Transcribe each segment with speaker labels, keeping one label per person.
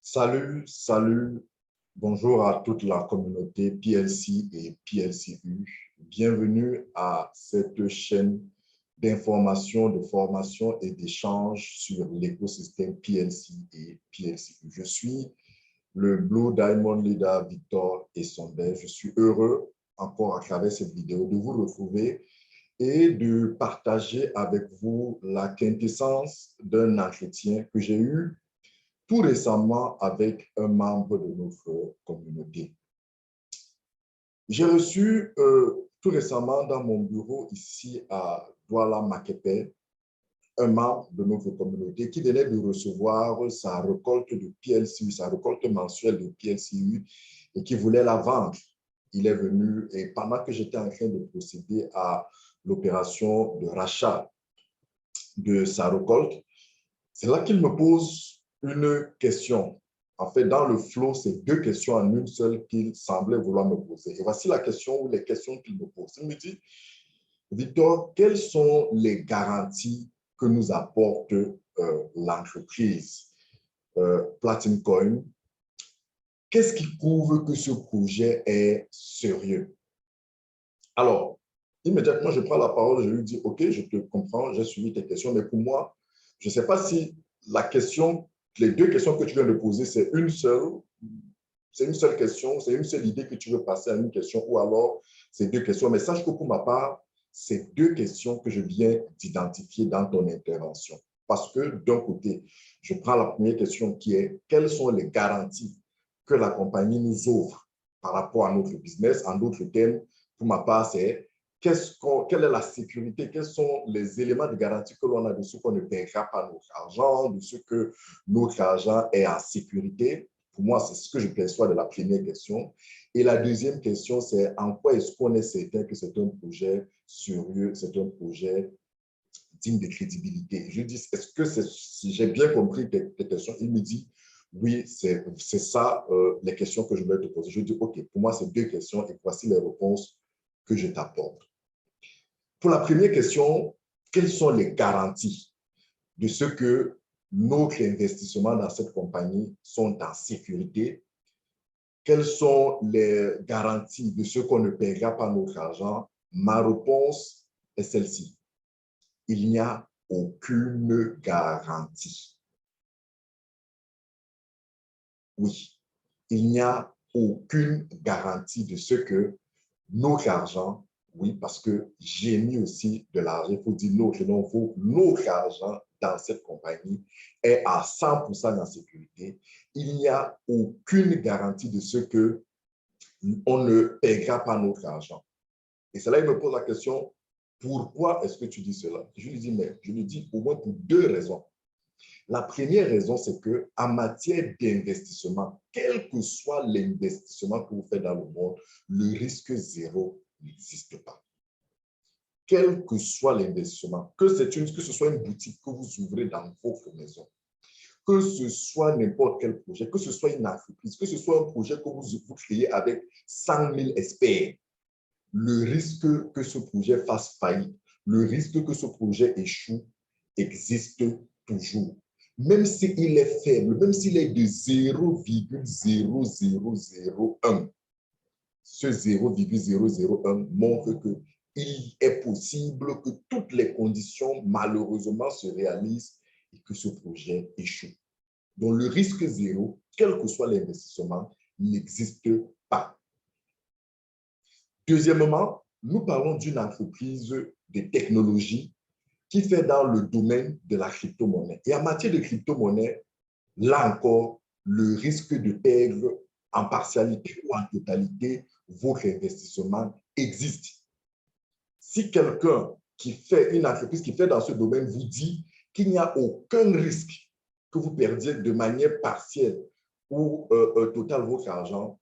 Speaker 1: Salut, bonjour à toute la communauté PLC et PLCU. Bienvenue à cette chaîne d'information, de formation et d'échange sur l'écosystème PLC et PLCU. Je suis le Blue Diamond Leader Victor Essonbet. Je suis heureux encore à travers cette vidéo de vous retrouver et de partager avec vous la quintessence d'un entretien que j'ai eu tout récemment avec un membre de notre communauté. J'ai reçu tout récemment dans mon bureau ici à Douala-Makepe un membre de notre communauté qui venait de recevoir sa récolte de PLCU, sa récolte mensuelle de PLCU et qui voulait la vendre. Il est venu et pendant que j'étais en train de procéder à l'opération de rachat de sa récolte, c'est là qu'il me pose une question. En fait, dans le flow, c'est deux questions en une seule qu'il semblait vouloir me poser. Et voici la question ou les questions qu'il me pose. Il me dit, Victor, quelles sont les garanties que nous apporte l'entreprise Platinum Coin? Qu'est-ce qui prouve que ce projet est sérieux? Alors, immédiatement, je prends la parole, je lui dis, OK, je te comprends, j'ai suivi tes questions, mais pour moi, je ne sais pas si la question, les deux questions que tu viens de poser, c'est une seule question, c'est une seule idée que tu veux passer à une question, ou alors c'est deux questions. Mais sache que pour ma part, c'est deux questions que je viens d'identifier dans ton intervention. Parce que d'un côté, je prends la première question qui est, quelles sont les garanties que la compagnie nous offre par rapport à notre business? En d'autres termes, pour ma part, c'est quelle est la sécurité, quels sont les éléments de garantie que l'on a de ce qu'on ne paiera pas notre argent, de ce que notre argent est en sécurité. Pour moi, c'est ce que je perçois de la première question. Et la deuxième question, c'est en quoi est-ce qu'on est certain que c'est un projet sérieux, c'est un projet digne de crédibilité. Je dis, est-ce que si j'ai bien compris tes questions? Il me dit, oui, c'est ça les questions que je voulais te poser. Je dis, OK, pour moi, c'est deux questions et voici les réponses que je t'apporte. Pour la première question, quelles sont les garanties de ce que nos investissements dans cette compagnie sont en sécurité? Quelles sont les garanties de ce qu'on ne paiera pas notre argent? Ma réponse est celle-ci. Il n'y a aucune garantie. Oui, il n'y a aucune garantie de ce que notre argent, oui, parce que j'ai mis aussi de l'argent, il faut dire notre argent dans cette compagnie est à 100% en sécurité. Il n'y a aucune garantie de ce que on ne paiera pas notre argent. Et c'est là qu'il me pose la question, pourquoi est-ce que tu dis cela? Je lui dis, mais je lui dis au moins pour deux raisons. La première raison, c'est qu'en matière d'investissement, quel que soit l'investissement que vous faites dans le monde, le risque zéro n'existe pas. Quel que soit l'investissement, que ce soit une boutique que vous ouvrez dans votre maison, que ce soit n'importe quel projet, que ce soit une entreprise, que ce soit un projet que vous créez avec 100 000 experts, le risque que ce projet fasse faillite, le risque que ce projet échoue existe toujours. Même s'il est faible, même s'il est de 0,0001, ce 0,001 montre qu'il est possible que toutes les conditions, malheureusement, se réalisent et que ce projet échoue. Donc, le risque zéro, quel que soit l'investissement, n'existe pas. Deuxièmement, nous parlons d'une entreprise de technologie qui fait dans le domaine de la crypto-monnaie. Et en matière de crypto-monnaie, là encore, le risque de perdre en partialité ou en totalité votre investissement existe. Si quelqu'un qui fait une entreprise qui fait dans ce domaine vous dit qu'il n'y a aucun risque que vous perdiez de manière partielle ou totale votre argent,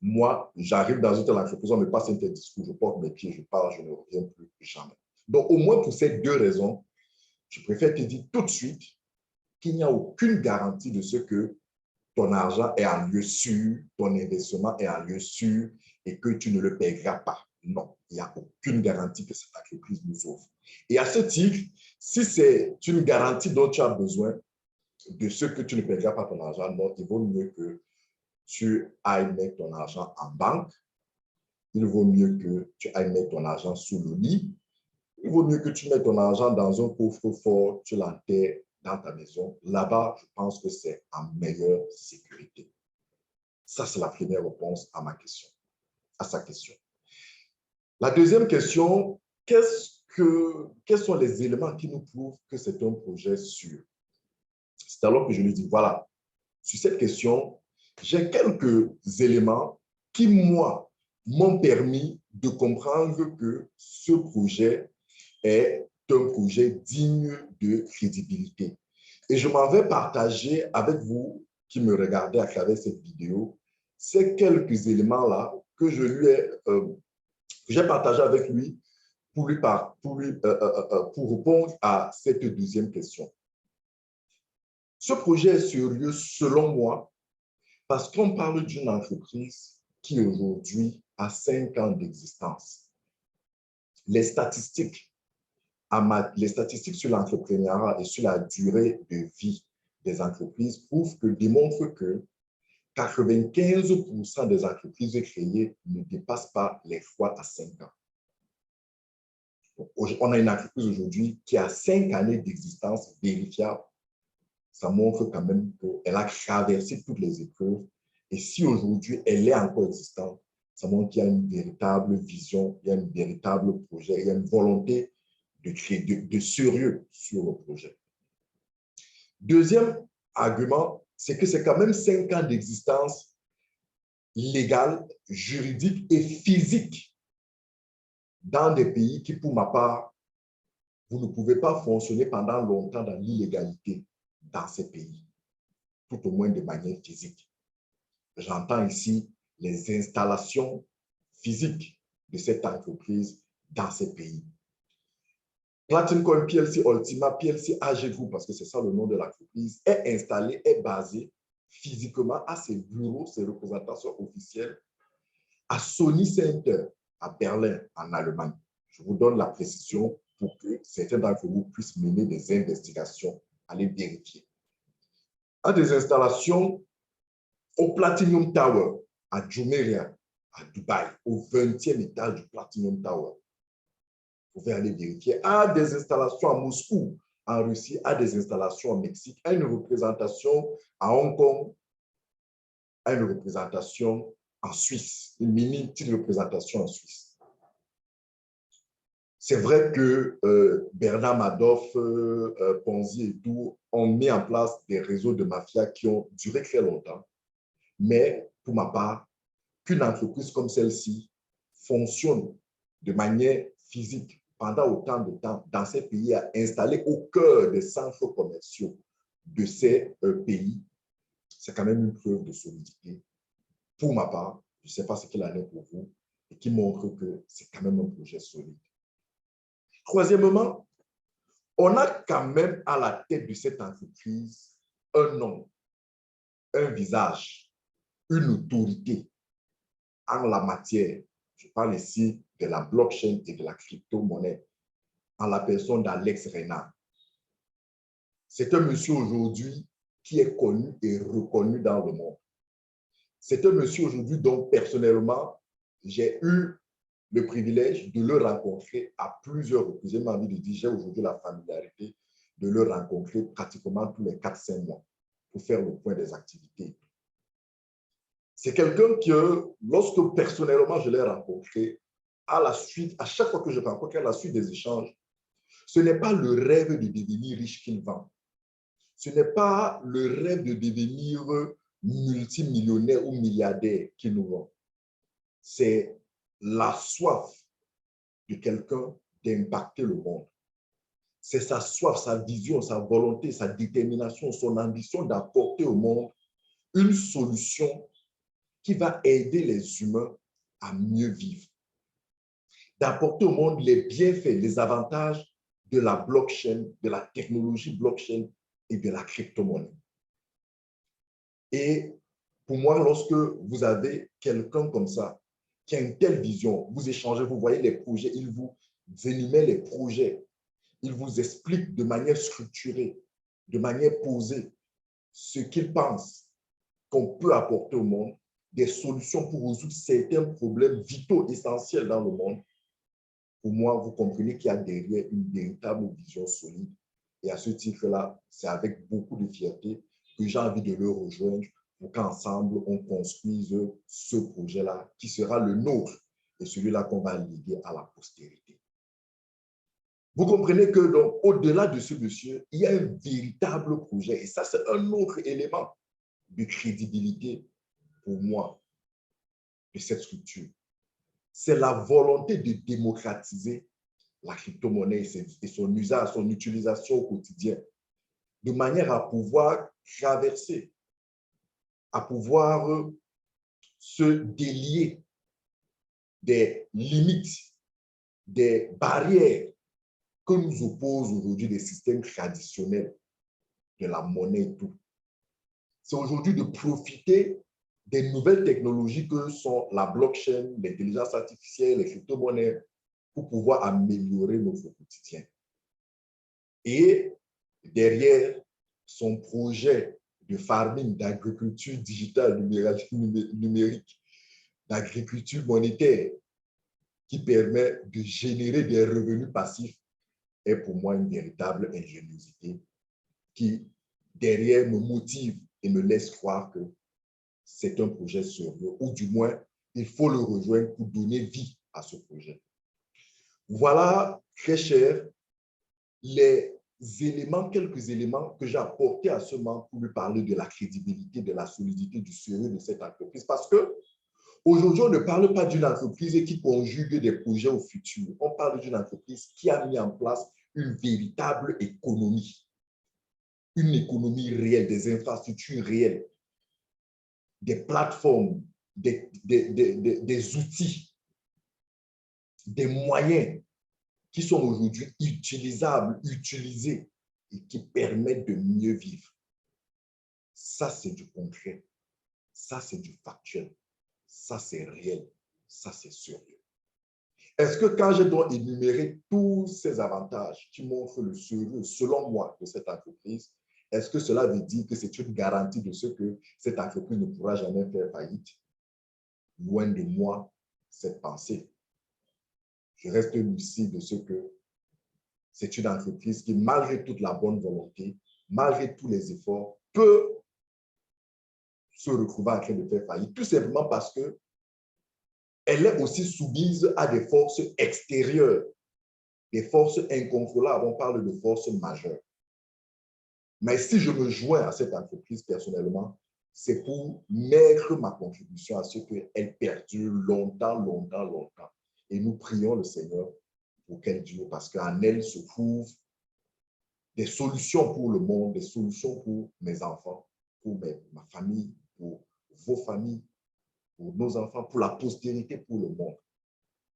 Speaker 1: moi, j'arrive dans une telle entreprise, on me passe un tel discours, je porte mes pieds, je pars, je ne reviens plus jamais. Donc, au moins pour ces deux raisons, je préfère te dire tout de suite qu'il n'y a aucune garantie de ce que ton argent est en lieu sûr, ton investissement est en lieu sûr et que tu ne le paieras pas. Non, il n'y a aucune garantie que cette entreprise nous offre. Et à ce titre, si c'est une garantie dont tu as besoin, de ce que tu ne perdras pas ton argent. Non, il vaut mieux que tu ailles mettre ton argent en banque. Il vaut mieux que tu ailles mettre ton argent sous le lit. Il vaut mieux que tu mettes ton argent dans un coffre-fort, tu l'enterres dans ta maison. Là-bas, je pense que c'est en meilleure sécurité. Ça, c'est la première réponse à ma question, à sa question. La deuxième question, quels sont les éléments qui nous prouvent que c'est un projet sûr? C'est alors que je lui dis, voilà, sur cette question, j'ai quelques éléments qui, moi, m'ont permis de comprendre que ce projet est un projet digne de crédibilité. Et je m'en vais partager avec vous qui me regardez à travers cette vidéo ces quelques éléments-là que j'ai partagé avec lui pour répondre à cette deuxième question. Ce projet est sérieux selon moi parce qu'on parle d'une entreprise qui aujourd'hui a 5 ans d'existence. Les statistiques sur l'entrepreneuriat et sur la durée de vie des entreprises démontrent que 95% des entreprises créées ne dépassent pas les 3 à 5 ans. Donc, on a une entreprise aujourd'hui qui a 5 années d'existence vérifiable. Ça montre quand même qu'elle a traversé toutes les épreuves. Et si aujourd'hui elle est encore existante, ça montre qu'il y a une véritable vision, il y a un véritable projet, il y a une volonté de sérieux sur le projet. Deuxième argument, c'est que c'est quand même 5 ans d'existence légale, juridique et physique dans des pays qui, pour ma part, vous ne pouvez pas fonctionner pendant longtemps dans l'illégalité dans ces pays, tout au moins de manière physique. J'entends ici les installations physiques de cette entreprise dans ces pays. Platinum Coin PLC Ultima, PLC AG Group, parce que c'est ça le nom de l'entreprise, est installée, est basée physiquement à ses bureaux, ses représentations officielles, à Sony Center, à Berlin, en Allemagne. Je vous donne la précision pour que certains d'entre vous puissent mener des investigations, aller vérifier. À des installations au Platinum Tower, à Jumeirah, à Dubaï, au 20e étage du Platinum Tower. Vous pouvez aller vérifier. À des installations à Moscou, en Russie, à des installations au Mexique, à une représentation à Hong Kong, à une représentation en Suisse, une mini-petite représentation en Suisse. C'est vrai que Bernard Madoff, Ponzi et tout ont mis en place des réseaux de mafia qui ont duré très longtemps. Mais pour ma part, qu'une entreprise comme celle-ci fonctionne de manière physique pendant autant de temps dans ces pays, installés au cœur des centres commerciaux de ces pays, c'est quand même une preuve de solidité. Pour ma part, je ne sais pas ce qu'il en est pour vous, et qui montre que c'est quand même un projet solide. Troisièmement, on a quand même à la tête de cette entreprise un nom, un visage, une autorité en la matière. Je parle ici de la blockchain et de la crypto-monnaie, en la personne d'Alex Renard. C'est un monsieur aujourd'hui qui est connu et reconnu dans le monde. C'est un monsieur aujourd'hui dont personnellement, j'ai eu le privilège de le rencontrer à plusieurs reprises. J'ai envie de dire, j'ai aujourd'hui la familiarité de le rencontrer pratiquement tous les 4-5 mois pour faire le point des activités. C'est quelqu'un que, lorsque personnellement je l'ai rencontré, à chaque fois que je rencontre, à la suite des échanges, ce n'est pas le rêve de devenir riche qu'il vend. Ce n'est pas le rêve de devenir multimillionnaire ou milliardaire qu'il nous vend. C'est la soif de quelqu'un d'impacter le monde. C'est sa soif, sa vision, sa volonté, sa détermination, son ambition d'apporter au monde une solution qui va aider les humains à mieux vivre. D'apporter au monde les bienfaits, les avantages de la blockchain, de la technologie blockchain et de la crypto-monnaie. Et pour moi, lorsque vous avez quelqu'un comme ça, qui a une telle vision, vous échangez, vous voyez les projets, il vous énumère les projets, il vous explique de manière structurée, de manière posée, ce qu'ils pensent qu'on peut apporter au monde, des solutions pour résoudre certains problèmes vitaux, essentiels dans le monde, pour moi, vous comprenez qu'il y a derrière une véritable vision solide. Et à ce titre-là, c'est avec beaucoup de fierté que j'ai envie de le rejoindre pour qu'ensemble, on construise ce projet-là qui sera le nôtre et celui-là qu'on va léguer à la postérité. Vous comprenez que donc, au-delà de ce monsieur, il y a un véritable projet. Et ça, c'est un autre élément de crédibilité pour moi de cette structure. C'est la volonté de démocratiser la crypto-monnaie et son usage, son utilisation au quotidien, de manière à pouvoir traverser, à pouvoir se délier des limites, des barrières que nous opposent aujourd'hui les systèmes traditionnels de la monnaie et tout. C'est aujourd'hui de profiter des nouvelles technologies que sont la blockchain, l'intelligence artificielle, les crypto-monnaies, pour pouvoir améliorer notre quotidien. Et derrière son projet de farming, d'agriculture digitale numérique, d'agriculture monétaire, qui permet de générer des revenus passifs, est pour moi une véritable ingéniosité qui, derrière, me motive et me laisse croire que c'est un projet sérieux, ou du moins, il faut le rejoindre pour donner vie à ce projet. Voilà, très cher, les éléments, quelques éléments que j'ai apportés à ce membre pour lui parler de la crédibilité, de la solidité, du sérieux de cette entreprise. Parce que aujourd'hui, on ne parle pas d'une entreprise qui conjugue des projets au futur. On parle d'une entreprise qui a mis en place une véritable économie. Une économie réelle, des infrastructures réelles, des plateformes, des outils, des moyens qui sont aujourd'hui utilisables, utilisés et qui permettent de mieux vivre. Ça, c'est du concret. Ça, c'est du factuel. Ça, c'est réel. Ça, c'est sérieux. Est-ce que quand je dois énumérer tous ces avantages qui montrent le sérieux, selon moi, de cette entreprise, est-ce que cela veut dire que c'est une garantie de ce que cette entreprise ne pourra jamais faire faillite? Loin de moi cette pensée. Je reste lucide de ce que c'est une entreprise qui, malgré toute la bonne volonté, malgré tous les efforts, peut se retrouver en train de faire faillite, tout simplement parce que elle est aussi soumise à des forces extérieures, des forces incontrôlables. On parle de forces majeures. Mais si je me joins à cette entreprise personnellement, c'est pour mettre ma contribution à ce qu'elle perdure longtemps, longtemps, longtemps. Et nous prions le Seigneur pour qu'elle dure, parce qu'en elle se trouvent des solutions pour le monde, des solutions pour mes enfants, pour ma famille, pour vos familles, pour nos enfants, pour la postérité, pour le monde.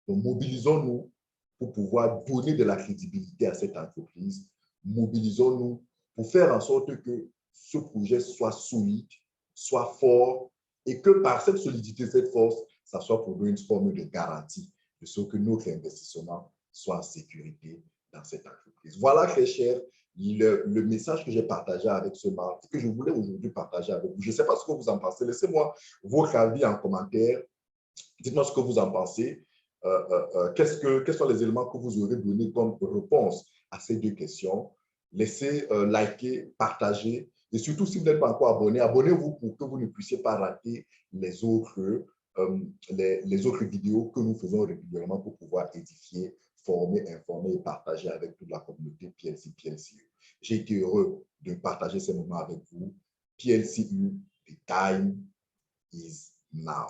Speaker 1: Donc, mobilisons-nous pour pouvoir donner de la crédibilité à cette entreprise. Mobilisons-nous pour faire en sorte que ce projet soit solide, soit fort, et que par cette solidité, cette force, ça soit pour nous une forme de garantie de ce que notre investissement soit en sécurité dans cette entreprise. Voilà, très cher, le message que j'ai partagé avec ce membre, que je voulais aujourd'hui partager avec vous. Je ne sais pas ce que vous en pensez. Laissez-moi votre avis en commentaire. Dites-moi ce que vous en pensez. Quels sont les éléments que vous aurez donnés comme réponse à ces deux questions? Laissez liker, partager. Et surtout, si vous n'êtes pas encore abonné, abonnez-vous pour que vous ne puissiez pas rater les autres vidéos que nous faisons régulièrement pour pouvoir édifier, former, informer et partager avec toute la communauté PLC-PLCU. J'ai été heureux de partager ces moments avec vous. PLCU, the time is now.